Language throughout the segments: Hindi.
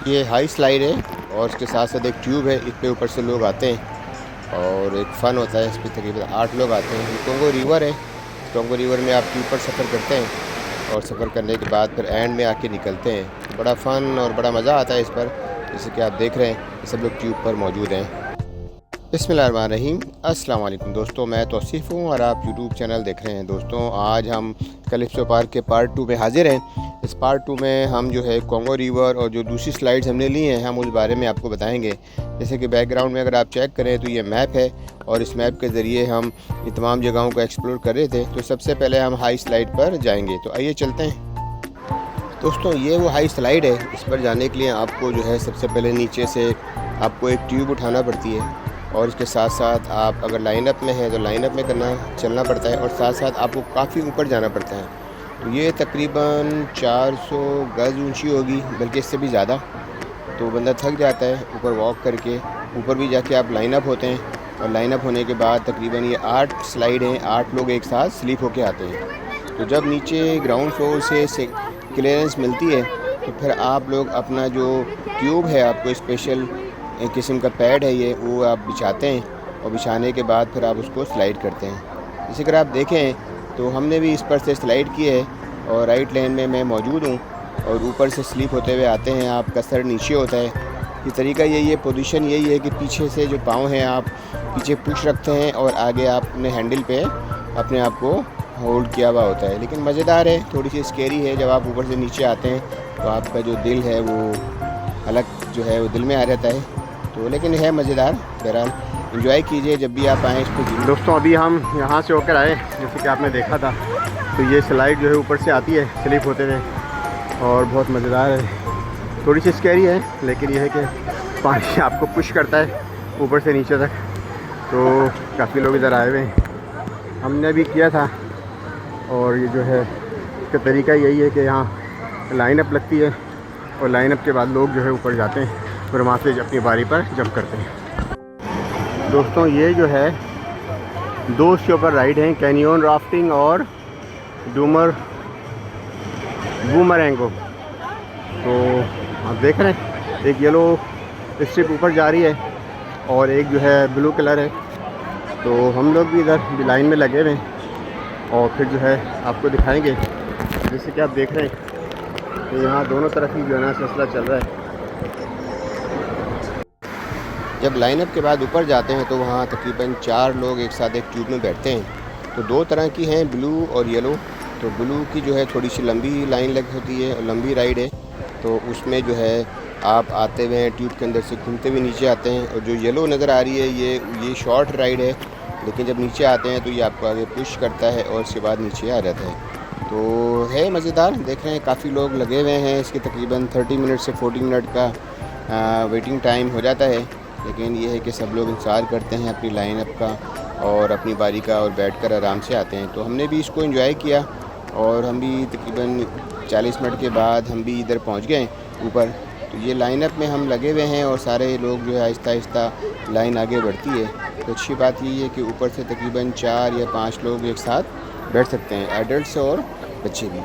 ये हाई स्लाइड है और उसके साथ साथ एक ट्यूब है। इस पे ऊपर से लोग आते हैं और एक फ़न होता है। इस पर तकरीबन 8 लोग आते हैं। ये टोंगो रिवर है। टोंगो रिवर में आप ट्यूब पर सफ़र करते हैं और सफ़र करने के बाद फिर एंड में आके निकलते हैं। तो बड़ा फ़न और बड़ा मज़ा आता है इस पर। जैसे कि आप देख रहे हैं ये सब लोग ट्यूब पर मौजूद हैं। बिस्मिल्लाहिर्रहमानिर्रहीम। अस्सलाम वालेकुम दोस्तों, मैं तौसीफ़ हूँ और आप यूट्यूब चैनल देख रहे हैं। दोस्तों आज हम कैलिप्सो पार्क के पार्ट 2 में हाज़िर हैं। इस पार्ट 2 में हम जो है कॉन्गो रिवर और जो दूसरी स्लाइड्स हमने ली हैं हम उस बारे में आपको बताएंगे। जैसे कि बैकग्राउंड में अगर आप चेक करें तो ये मैप है और इस मैप के ज़रिए हम ये तमाम जगहों को एक्सप्लोर कर रहे थे। तो सबसे पहले हम हाई स्लाइड पर जाएँगे, तो आइए चलते हैं। दोस्तों ये वो हाई स्लाइड है। इस पर जाने के लिए आपको जो है सबसे पहले नीचे से आपको एक ट्यूब उठाना पड़ती है और इसके साथ साथ आप अगर लाइनअप में हैं तो लाइनअप में चलना पड़ता है और साथ साथ आपको काफ़ी ऊपर जाना पड़ता है। तो ये तकरीबन 400 गज़ ऊंची होगी, बल्कि इससे भी ज़्यादा। तो बंदा थक जाता है ऊपर वॉक करके। ऊपर भी जाके आप लाइनअप होते हैं और लाइनअप होने के बाद तकरीबन ये 8 स्लाइड हैं। 8 लोग एक साथ स्लीप होके आते हैं। तो जब नीचे ग्राउंड फ्लोर से क्लियरेंस मिलती है तो फिर आप लोग अपना जो ट्यूब है, आपको स्पेशल एक किस्म का पैड है ये, वो आप बिछाते हैं और बिछाने के बाद फिर आप उसको स्लाइड करते हैं। जैसे अगर आप देखें तो हमने भी इस पर से स्लाइड की है और राइट लेन में मैं मौजूद हूँ और ऊपर से स्लीप होते हुए आते हैं। आपका सर नीचे होता है। ये तरीका यही है, पोजीशन यही है कि पीछे से जो पाँव हैं आप पीछे पुश रखते हैं और आगे आप अपने हैंडल पे अपने आप को होल्ड किया हुआ होता है। लेकिन मज़ेदार है, थोड़ी सी स्केरी है। जब आप ऊपर से नीचे आते हैं तो आपका जो दिल है वो अलग जो है वो दिल में आ जाता है। तो लेकिन है मज़ेदार। बहरहाल एंजॉय कीजिए जब भी आप आएँ इसको। दोस्तों अभी हम यहाँ से होकर आए, जैसे कि आपने देखा था। तो ये स्लाइड जो है ऊपर से आती है स्लिप होते हुए और बहुत मज़ेदार है। थोड़ी सी स्कैरी है लेकिन यह है कि पानी आपको पुश करता है ऊपर से नीचे तक। तो काफ़ी लोग इधर आए हुए हैं, हमने भी किया था। और ये जो है इसका तरीका यही है कि यहाँ लाइनअप लगती है और लाइनअप के बाद लोग जो है ऊपर जाते हैं फिर वहाँ से अपनी बारी पर जंप करते हैं। दोस्तों ये जो है 2 उसके ऊपर राइड हैं, कैनियन राफ्टिंग और बूमरैंगो। तो आप देख रहे हैं एक येलो स्ट्रिप ऊपर जा रही है और एक जो है ब्लू कलर है। तो हम लोग भी इधर लाइन में लगे हुए हैं और फिर जो है आपको दिखाएंगे। जैसे कि आप देख रहे हैं तो यहाँ दोनों तरफ ही जो है ना सिलसिला चल रहा है। जब लाइनअप के बाद ऊपर जाते हैं तो वहाँ तकरीबन 4 लोग एक साथ एक ट्यूब में बैठते हैं। तो 2 तरह की हैं, ब्लू और येलो। तो ब्लू की जो है थोड़ी सी लंबी लाइन लग होती है और लंबी राइड है। तो उसमें जो है आप आते हुए हैं ट्यूब के अंदर से घूमते हुए नीचे आते हैं। और जो येलो नज़र आ रही है ये शॉर्ट राइड है, लेकिन जब नीचे आते हैं तो ये आपको आगे पुश करता है और उसके बाद नीचे आ जाता है। तो है मज़ेदार। देख रहे हैं काफ़ी लोग लगे हुए हैं। इसके तकरीबन 30 मिनट से 40 मिनट का वेटिंग टाइम हो जाता है। लेकिन ये है कि सब लोग इंतज़ार करते हैं अपनी लाइनअप का और अपनी बारी का और बैठकर आराम से आते हैं। तो हमने भी इसको एंजॉय किया और हम भी तकरीबन 40 मिनट के बाद हम भी इधर पहुंच गए ऊपर। तो ये लाइनअप में हम लगे हुए हैं और सारे लोग जो है आहिस्ता आहिस्ता लाइन आगे बढ़ती है। तो अच्छी बात यही है कि ऊपर से तकरीबन 4 या 5 लोग एक साथ बैठ सकते हैं, एडल्ट्स और बच्चे भी।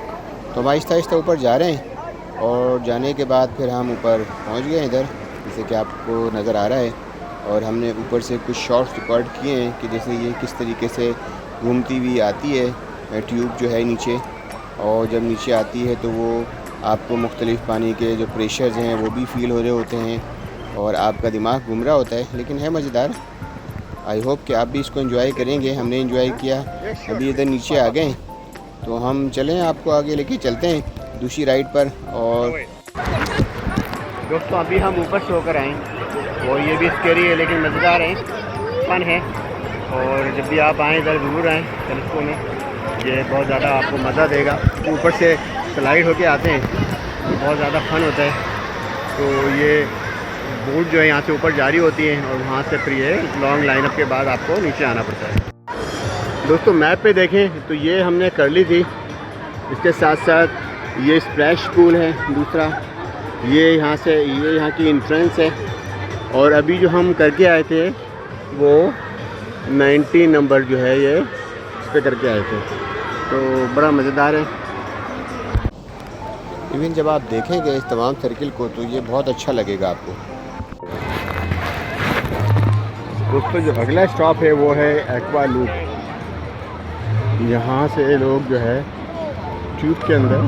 तो हम आहिस्ता आहिस्ता ऊपर जा रहे हैं और जाने के बाद फिर हम ऊपर पहुँच गए इधर, जैसे कि आपको नज़र आ रहा है। और हमने ऊपर से कुछ शॉट्स रिकॉर्ड किए हैं कि जैसे ये किस तरीके से घूमती हुई आती है ट्यूब जो है नीचे। और जब नीचे आती है तो वो आपको मुख्तलिफ़ पानी के जो प्रेशर्स हैं वो भी फ़ील हो रहे होते हैं और आपका दिमाग घूम रहा होता है। लेकिन है मज़ेदार। आई होप कि आप भी इसको एंजॉय करेंगे। हमने एंजॉय किया। अभी इधर नीचे आ गए तो हम चलें, आपको आगे लेके चलते हैं दूसरी राइड पर। और दोस्तों अभी हम ऊपर से होकर आए और ये भी स्कैरी है लेकिन मज़ेदार है, फन है। और जब भी आप आएँ इधर ज़रूर आएँ कैलिप्सो में, ये बहुत ज़्यादा आपको मज़ा देगा। ऊपर से स्लाइड होके आते हैं तो बहुत ज़्यादा फन होता है। तो ये बोट जो है यहाँ से ऊपर जारी होती है और वहाँ से फिर ये लॉन्ग लाइनअप के बाद आपको नीचे आना पड़ता है। दोस्तों मैप पे देखें तो ये हमने कर ली थी। इसके साथ साथ ये स्प्लैश पूल है दूसरा, ये यहाँ की इंट्रेंस है। और अभी जो हम करके आए थे वो 90 नंबर जो है ये इस पर करके आए थे। तो बड़ा मज़ेदार है। इवन जब आप देखेंगे इस तमाम सर्किल को तो ये बहुत अच्छा लगेगा आपको। दोस्तों जो अगला स्टॉप है वो है एक्वा लूप। यहाँ से लोग जो है ट्यूब के अंदर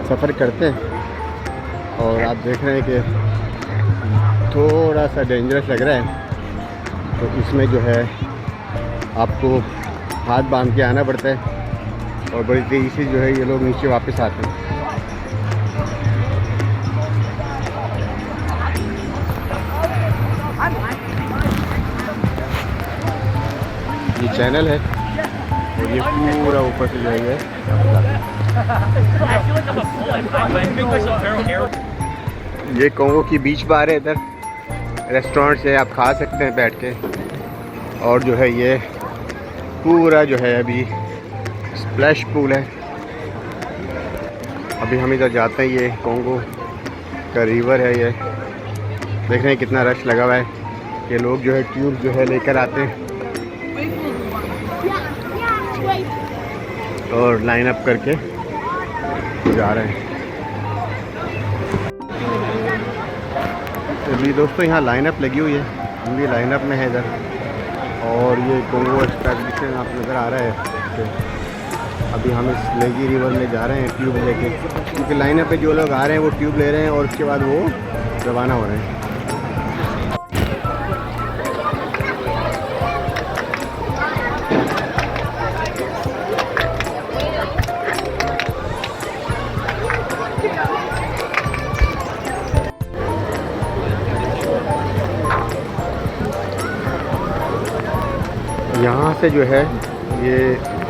सफ़र करते हैं और आप देख रहे हैं कि थोड़ा सा डेंजरस लग रहा है, तो इसमें जो है आपको हाथ बांध के आना पड़ता है और बड़ी तेज़ी से जो है ये लोग नीचे वापस आते हैं। ये चैनल है और ये पूरा ऊपर से जो है ये कोंगो की बीच बार है। इधर रेस्टोरेंट से आप खा सकते हैं बैठ के, और जो है ये पूरा जो है अभी स्प्लैश पूल है। अभी हम इधर जाते हैं, ये कोंगो का रिवर है। ये देख रहे हैं कितना रश लगा हुआ है। ये लोग जो है ट्यूब जो है लेकर आते हैं और लाइन अप करके जा रहे हैं। अभी दोस्तों यहाँ लाइन अप लगी हुई है, हम भी लाइन अप में है इधर। और ये कोंगो एस्टैब्लिशन आप नज़र आ रहा है। तो अभी हम इस लेगी रिवर में जा रहे हैं ट्यूब लेके, क्योंकि लाइन अप पे जो लोग आ रहे हैं वो ट्यूब ले रहे हैं और उसके बाद वो रवाना हो रहे हैं। यहाँ से जो है ये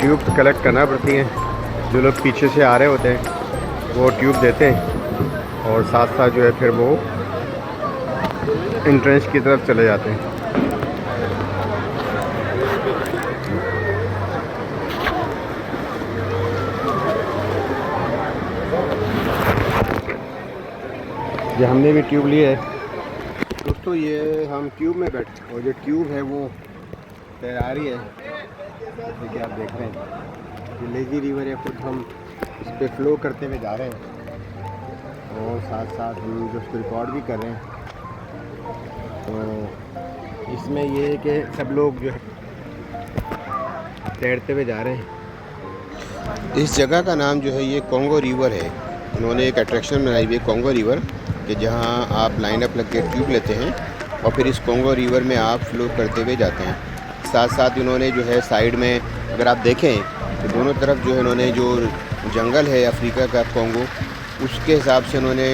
ट्यूब कलेक्ट करना पड़ती हैं। जो लोग पीछे से आ रहे होते हैं वो ट्यूब देते हैं और साथ साथ जो है फिर वो एंट्रेंस की तरफ चले जाते हैं। ये हमने भी ट्यूब ली है दोस्तों। ये हम ट्यूब में बैठे और जो ट्यूब है वो तैरा रही है, जैसे कि आप देख रहे हैं। ये लेगी रिवर है, खुद हम इस पर फ्लो करते हुए जा रहे हैं और साथ साथ हम जो उसको रिकॉर्ड भी कर रहे हैं। तो इसमें ये है कि सब लोग जो है तैरते हुए जा रहे हैं। इस जगह का नाम जो है ये कोंगो रिवर है। उन्होंने एक अट्रैक्शन बनाई हुई है कोंगो रिवर, कि जहाँ आप लाइन अप लग के ट्यूब लेते हैं और फिर इस कोंगो रिवर में आप फ्लो करते हुए जाते हैं। साथ साथ इन्होंने जो है साइड में अगर आप देखें तो दोनों तरफ जो है इन्होंने जो जंगल है अफ्रीका का कोंगो, उसके हिसाब से उन्होंने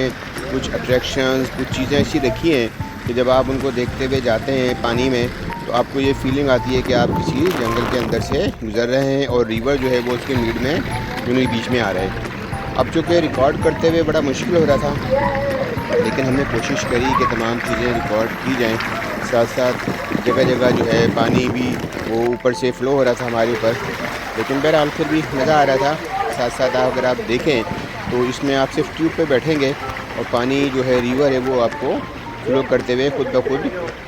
कुछ अट्रैक्शंस, कुछ चीज़ें ऐसी रखी हैं कि जब आप उनको देखते हुए जाते हैं पानी में तो आपको ये फीलिंग आती है कि आप किसी जंगल के अंदर से गुजर रहे हैं और रिवर जो है वो उसके मिड में दोनों बीच में आ रहे हैं। अब चूँकि रिकॉर्ड करते हुए बड़ा मुश्किल हो रहा था, लेकिन हमने कोशिश करी कि तमाम चीज़ें रिकॉर्ड की जाएं। साथ साथ जगह जगह जो है पानी भी वो ऊपर से फ़्लो हो रहा था हमारे ऊपर, लेकिन बहरहाल फिर भी मज़ा आ रहा था। साथ साथ अगर आप देखें तो इसमें आप सिर्फ ट्यूब पे बैठेंगे और पानी जो है रिवर है वो आपको फ्लो करते हुए खुद ब खुद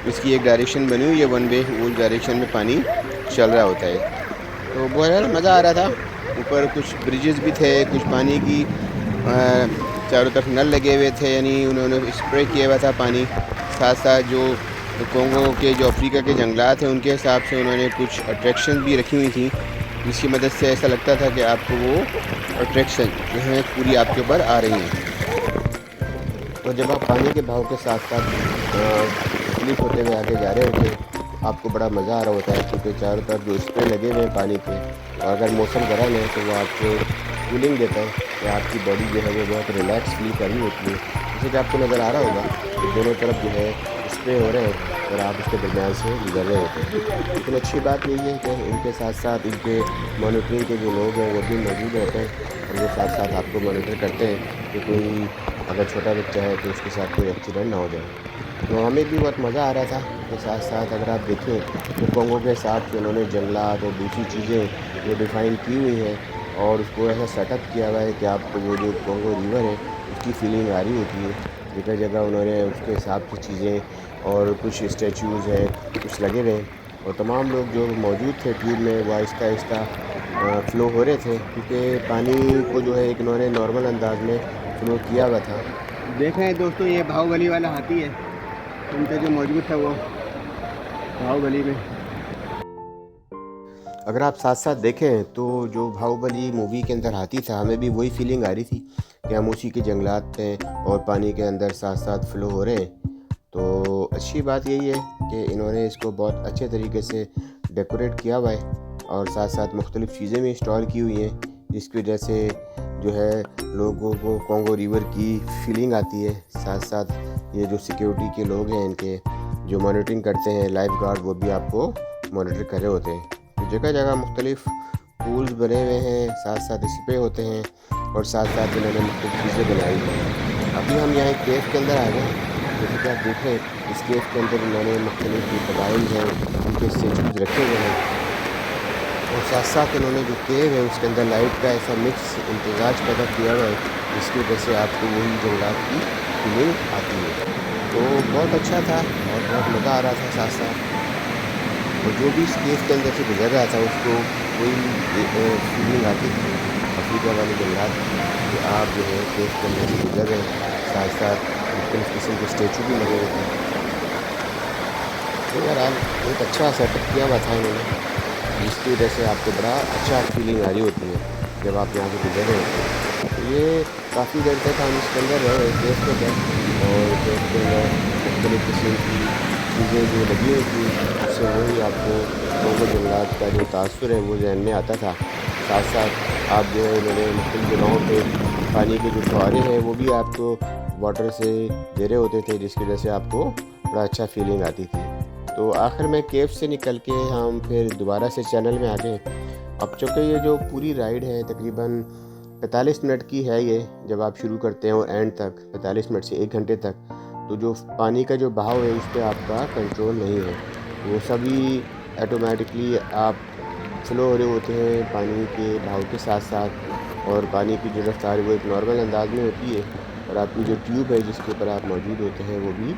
इसकी एक डायरेक्शन बनी हुई है, वन वे, उस डायरेक्शन में पानी चल रहा होता है। तो बहरहाल मज़ा आ रहा था। ऊपर कुछ ब्रिजेस भी थे, कुछ पानी की चारों तरफ नल लगे हुए थे, यानी उन्होंने स्प्रे किया हुआ था पानी। साथ साथ जो कोंगो के जो अफ्रीका के जंगलात हैं उनके हिसाब से उन्होंने कुछ अट्रैक्शन भी रखी हुई थी, जिसकी मदद से ऐसा लगता था कि आपको वो अट्रैक्शन जो है पूरी आपके ऊपर आ रही हैं। तो जब आप पानी के बहाव के साथ साथ स्लिप होते हुए आगे जा रहे होते हैं आपको बड़ा मज़ा आ रहा होता है, क्योंकि चारों तरफ जो स्प्रे लगे हुए हैं पानी के, और अगर मौसम गर्म है तो वो आपको कूलिंग देता है कि आपकी बॉडी जो है वो बहुत रिलैक्स फील कर रही होती है। जैसे कि आपको नज़र आ रहा होगा कि दोनों तरफ जो है स्प्रे हो रहे हैं और आप उसके दरमियान से गुजर रहे होते हैं। लेकिन अच्छी बात यही है कि इनके साथ साथ इनके मॉनिटरिंग के जो लोग हैं वो भी मौजूद रहते हैं और वो साथ साथ आपको मॉनिटर करते हैं कि कोई अगर छोटा बच्चा है तो उसके साथ कोई एक्सीडेंट ना हो जाए। तो हमें भी बहुत मज़ा आ रहा था। के साथ साथ अगर आप देखें तो कोंगो के साथ उन्होंने जंगलात और दूसरी चीज़ें वो डिफ़ाइन की हुई हैं और उसको ऐसा सेटअप किया हुआ है कि आपको वो जो कोंगो रिवर है उसकी फीलिंग आ रही होती है। जगह जगह उन्होंने उसके हिसाब की चीज़ें और कुछ स्टैचूज़ हैं कुछ लगे हुए हैं और तमाम लोग जो मौजूद थे ट्यूब में वो आहिस्ता आहिस्ता फ़्लो हो रहे थे, क्योंकि पानी को जो है एक इन्होंने नॉर्मल अंदाज में फ़्लो किया हुआ था। देख रहे हैं दोस्तों, ये बाहुबली वाला हाथी है, उनका जो मौजूद था वो बाहुबली में। अगर आप साथ साथ देखें तो जो बाहुबली मूवी के अंदर हाथी था, हमें भी वही फीलिंग आ रही थी कि हम उसी के जंगलात में और पानी के अंदर साथ साथ फ़्लो हो रहे हैं। तो अच्छी बात यही है कि इन्होंने इसको बहुत अच्छे तरीके से डेकोरेट किया हुआ है और साथ साथ मुख्तलिफ़ चीज़ें भी इंस्टॉल की हुई हैं, जिसकी वजह से जो है लोगों को कॉन्गो रिवर की फीलिंग आती है। साथ साथ ये जो सिक्योरिटी के लोग हैं, इनके जो मॉनिटरिंग करते हैं, लाइफ गार्ड, वो भी आपको मॉनिटर कर रहे होते हैं। तो जगह जगह मुख्तलिफ़ पूल्स बने हुए हैं, साथ साथ स्प्रे होते हैं और साथ साथ इन्होंने मुख्तलिफ़ चीज़ें बनाई हैं। अभी हम यहाँ एक केव के अंदर आ गए हैं। जैसे कि आप देख रहे हैं, इस केव के अंदर इन्होंने मुख्तलिफ़ जो कबाइल हैं उनके स्टेचूज रखे हुए हैं और साथ साथ इन्होंने जो केव है उसके अंदर लाइट का ऐसा मिक्स इम्तजाज पैदा किया हुआ है, जिसकी वजह से आपको वही जंगलात की फीलिंग आती है। तो बहुत अच्छा था और बहुत मज़ा आ रहा था साथ साथ। और जो भी इस केव के अंदर से गुजर रहा था उसको वही फीलिंग आती थी अफ्रीका वाले जंगलात की, कि आप जो है केव के अंदर से गुजर रहे हैं। साथ साथ मुख्तलिफ़ किस्म के स्टेचू भी लगे हुए थे। तो बहरहाल एक अच्छा सेटअप किया हुआ था इन्होंने, जिसकी वजह से आपको बड़ा अच्छा फीलिंग आ रही होती है जब आप यहाँ से गुजर रहे होते हैं। तो ये काफ़ी देर तक हम इसके अंदर रहे केव के अंदर और केव के अंदर मुख्तलिफ़ किस्म की चीज़ें जो लगी हुई थी, उससे वही आपको कॉन्गो जंगलात का जो तासुर है वो ज़हन में आता था। साथ साथ आप जो है इन्होंने मुख्तलिफ़ जगहों पे पानी के जो फुहारे हैं वो भी आपको वाटर से दे रहे होते थे, जिसकी वजह से आपको बड़ा अच्छा फीलिंग आती थी। तो आखिर में केव से निकल के हम फिर दोबारा से चैनल में आ गए। अब चूँकि ये जो पूरी राइड है तकरीबन 45 मिनट की है, ये जब आप शुरू करते हैं और एंड तक 45 मिनट से 1 घंटे तक, तो जो पानी का जो बहाव है उस पे आपका कंट्रोल नहीं है। वो सभी ऑटोमेटिकली आप फ़्लो हो रहे होते हैं पानी के बहाव के साथ साथ, और पानी की जो रफ्तार है वो एक नॉर्मल अंदाज में होती है और आपकी जो ट्यूब है जिसके ऊपर आप मौजूद होते हैं वो भी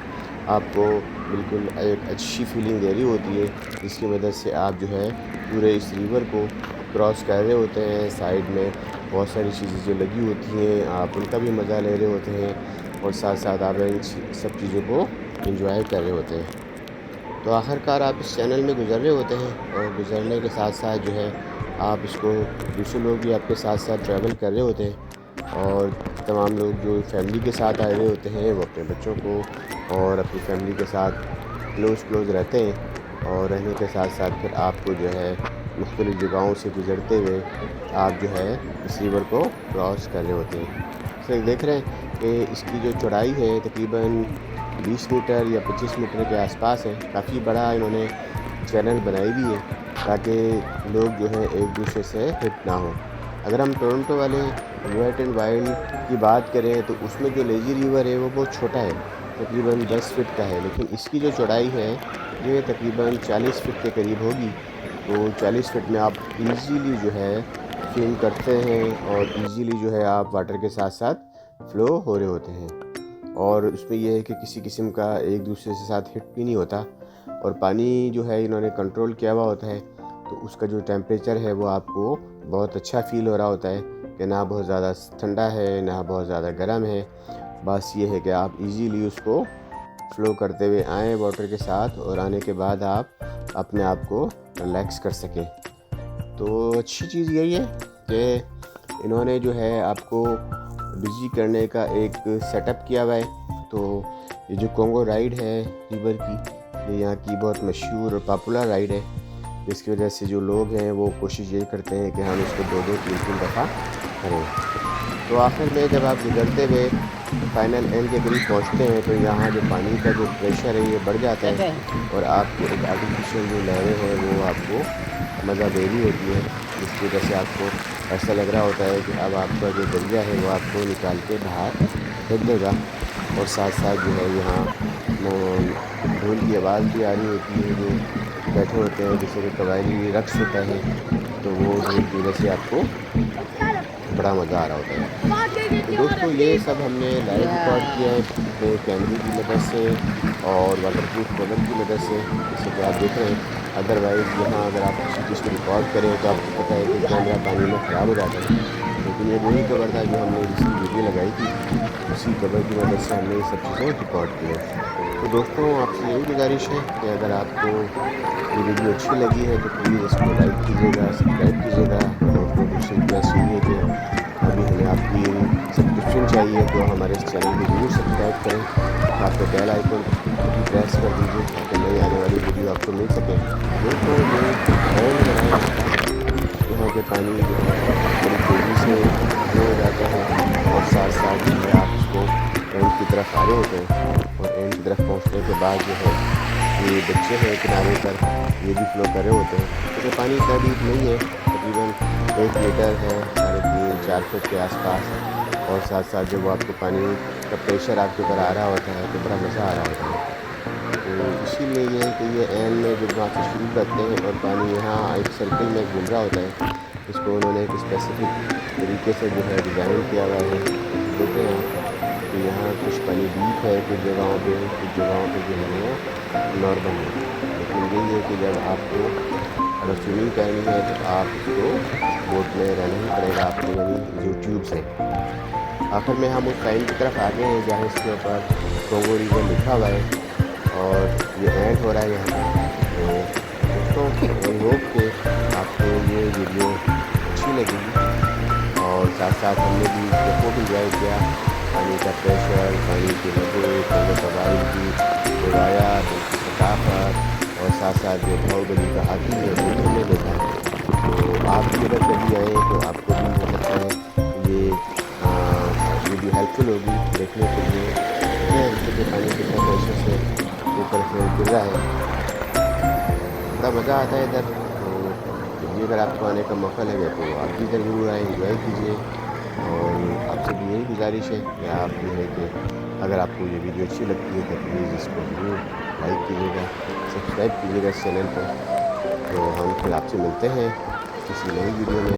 आपको बिल्कुल एक अच्छी फीलिंग दे रही होती है, जिसकी मदद से आप जो है पूरे इस रिवर को क्रॉस कर रहे होते हैं। साइड में बहुत सारी चीज़ें जो लगी होती हैं आप उनका भी मज़ा ले रहे होते हैं और साथ साथ आप इन सब चीज़ों को एंजॉय कर रहे होते हैं। तो आखिरकार आप इस चैनल में गुज़र रहे होते हैं और गुज़रने के साथ साथ जो है आप इसको, दूसरे लोग भी आपके साथ साथ ट्रैवल कर रहे होते हैं और तमाम लोग जो फैमिली के साथ आए हुए होते हैं वो अपने बच्चों को और अपनी फैमिली के साथ क्लोज़ रहते हैं और रहने के साथ साथ फिर आपको जो है मुख्तलिफ़ जगहों से गुज़रते हुए आप जो है इस रिवर को क्रॉस कर रहे होते हैं। तो देख रहे हैं कि इसकी जो चौड़ाई है तकरीबन 20 मीटर या 25 मीटर के आसपास है। काफ़ी बड़ा इन्होंने चैनल बनाई भी है ताकि लोग जो है एक दूसरे से हिट ना हो। अगर हम टोरंटो वाले वेट एंड वाइल्ड की बात करें तो उसमें जो लेज़ी रिवर है वो बहुत छोटा है, तकरीबन 10 फीट का है, लेकिन इसकी जो चौड़ाई है ये तकरीबन 40 फीट के करीब होगी। तो 40 फीट में आप इजीली जो है स्विम करते हैं और इजीली जो है आप वाटर के साथ साथ फ़्लो हो रहे होते हैं। और उसमें यह है कि किसी किस्म का एक दूसरे के साथ हिट भी नहीं होता और पानी जो है इन्होंने कंट्रोल किया हुआ होता है, तो उसका जो टेम्परेचर है वो आपको बहुत अच्छा फ़ील हो रहा होता है कि ना बहुत ज़्यादा ठंडा है ना बहुत ज़्यादा गर्म है। बस ये है कि आप इजीली उसको फ़्लो करते हुए आएँ वाटर के साथ और आने के बाद आप अपने आप को रिलैक्स कर सकें। तो अच्छी चीज़ यही है कि इन्होंने जो है आपको बिज़ी करने का एक सेटअप किया हुआ है। तो ये जो कॉन्गो राइड है रिवर की, ये यहाँ की बहुत मशहूर और पॉपुलर राइड है, जिसकी वजह से जो लोग हैं वो कोशिश यही करते हैं कि हम इसको 2-2 3-3 दफ़ा करें। तो आखिर में जब आप गुजरते हुए फाइनल एंड के करीब पहुँचते हैं तो यहाँ जो पानी का जो प्रेशर है ये बढ़ जाता है और आपको एक आर्टिफिशियल जो लहरें हैं वो आपको मज़ा दे रही होती है, जिसकी वजह से आपको ऐसा लग रहा होता है कि अब आपका जो दरिया है वो आपको निकाल के बाहर फेंक देगा। और साथ साथ जो है यहाँ ढोल की आवाज़ भी आ रही होती है, जो बैठे होते हैं जैसे कि कबायली रक़्स होता है, तो वो ढोल की वजह से आपको बड़ा मज़ा आ रहा होता है। तो दोस्तों ये सब हमने लाइव रिकॉर्ड किया है अपने कैमरे की मदद से और वाटरप्रूफ कवर की मदद से, जैसे कि आप देख रहे हैं। अदरवाइज़ यहाँ अगर आप किसी चीज़ को रिकॉर्ड करें तो आपको पता है कि कैमरा पानी में ख़राब हो जाता है। लेकिन ये वही कवर था जो हमने जिसकी वीडियो लगाई थी, उसी कवर की मदद से हमने ये सब चीज़ें रिकॉर्ड की हैं। तो दोस्तों आपसे यही गुजारिश है कि अगर आपको ये वीडियो अच्छी लगी है तो प्लीज़ इसको लाइक कीजिएगा, सब्सक्राइब कीजिएगा। दोस्तों दूसरी रिक्वेस्ट यही है कि अभी हमें आपकी सब्सक्रिप्शन चाहिए तो हमारे इस चैनल को ज़रूर सब्सक्राइब करें, साथ में बेल आइकन को भी प्रेस कर दीजिए ताकि नई आने वाली वीडियो आपको मिल सके। दोस्तों ये एंड बनाया यहाँ के पानी जो है बड़ी तेज़ी से फ्लो हो जाता है और साथ साथ जो है आप इसको एंड की तरफ आ रहे होते हैं और एंड की तरफ पहुँचने के बाद जो है ये बच्चे हैं किनारे पर ये भी फ्लो कर रहे होते हैं। क्योंकि पानी इतना डीप नहीं है, तकरीबन 1 मीटर है, 3.5-4 फुट के आसपास। और साथ साथ जब आपको पानी का प्रेशर आपके ऊपर आ रहा होता है तो बड़ा मज़ा आ रहा होता है। तो इसीलिए ये है कि ये एंड में जब वहाँ से शुरू करते हैं और पानी यहाँ एक सर्कल में घूम रहा होता है, इसको उन्होंने एक स्पेसिफिक तरीके से जो है डिज़ाइन किया हुआ है। देखें आप कि यहाँ कुछ पानी डीप है, कुछ जगहों पे जो है वो नॉर्मल है। लेकिन यही है कि जब आपको अगर स्विमिंग करनी है तो आप इसको बोट में रहना ही पड़ेगा आपको, यानी यूट्यूब से। आखिर में हम उस टाइम की तरफ आ गए हैं जहाँ इसके ऊपर कोंगो रिवर लिखा हुआ है और ये एंड हो रहा है यहाँ पर। तो दोस्तों आई होप कि आपको ये वीडियो अच्छी लगेगी और साथ साथ हमने भी बहुत इंजॉय किया पानी का प्रेशर, पानी की मज़े, कोंगो सवारी की रिवायात, उसकी सकाफत और साथ साथ जो बाहुबली का हाथी है वो भी हमने देखा है। तो आप भी अगर कभी आए तो आपको भी हो सकता है ये वीडियो हेल्पफुल होगी देखने के लिए। जैसे कि पानी कितना प्रेशर से ऊपर से गिर रहा है, बड़ा मज़ा आता है इधर। तो भी अगर आपको आने का मौका लगे तो आप भी इधर ज़रूर आएँ, एंजॉय कीजिए। और आपसे भी यही गुजारिश है कि आप जो है कि अगर आपको ये वीडियो अच्छी लगती है तो प्लीज़ इसको ज़रूर लाइक कीजिएगा, सब्सक्राइब कीजिएगा इस चैनल को। तो हम फिर आपसे मिलते हैं किसी नई वीडियो में।